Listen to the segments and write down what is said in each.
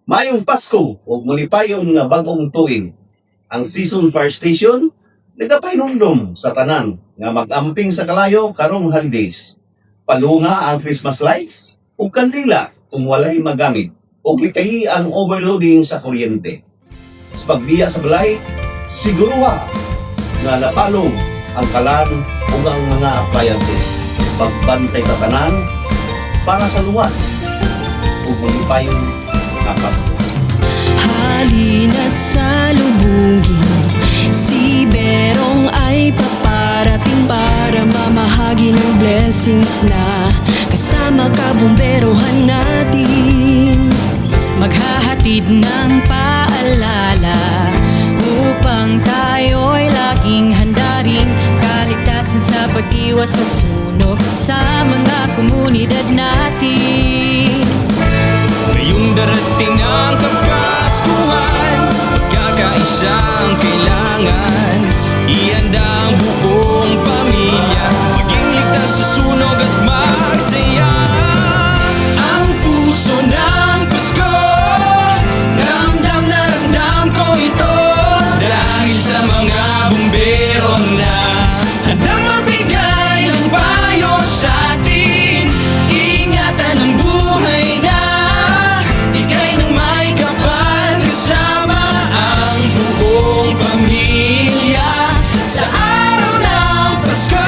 Mayong Pasko ug mulipayon nga bag-ong tuig. Ang Season Fire Station nagapahinumdum sa tanan nga mag-amping sa kalayo karong holidays. Palunga ang Christmas lights ug kandila kung walay magamit ug likahi ang overloading sa kuryente. Sa pagbiya sa balay, siguruha nga napalong ang kalan ug ang mga appliances. Pagbantay sa tanan para sa luwas ug mulipayon nga Pasko. Halina't salubungin, si Berong ay paparating para mamahagi ng blessings na kasama kabumberohan natin. Maghahatid ng paalala upang tayo'y laging handa rin, kaligtasan sa pag-iwas sa sunog sa mga komunidad natin. Ngayong darating ang Kapaskuhan, magkakaisa ang kailangan. Ihanda ang buong pamilya, maging ligtas sa sunog at magsaya. Ang puso ng Pasko, ramdam na ramdam ko ito, dahil sa mga bumbero na handang magbigay ng payo sa atin. Ingatan ang buhay na ika'y nang may kapal, kasama ang buong pamilya sa araw ng Pasko.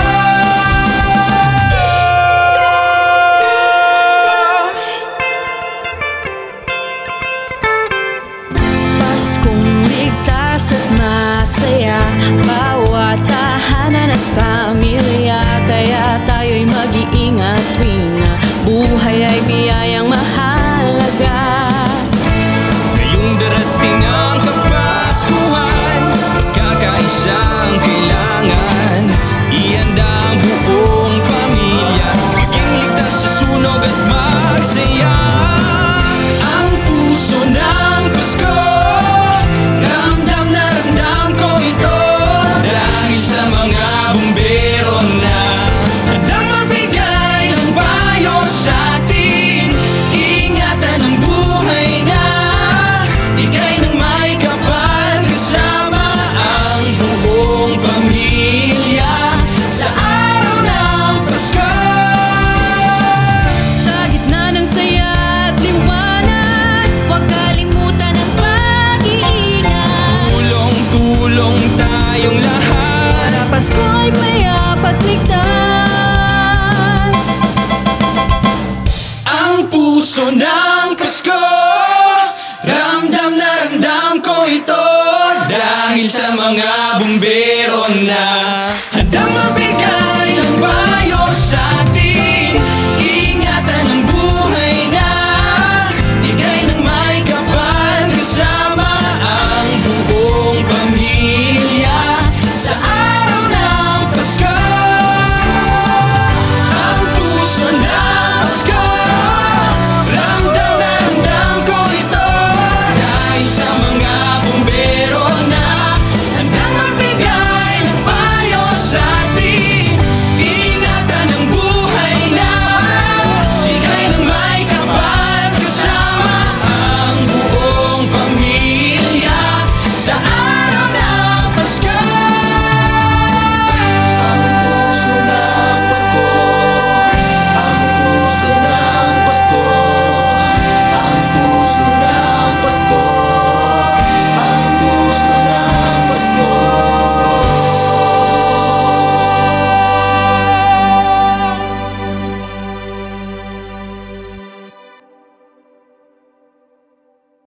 Paskong ligtas at masaya,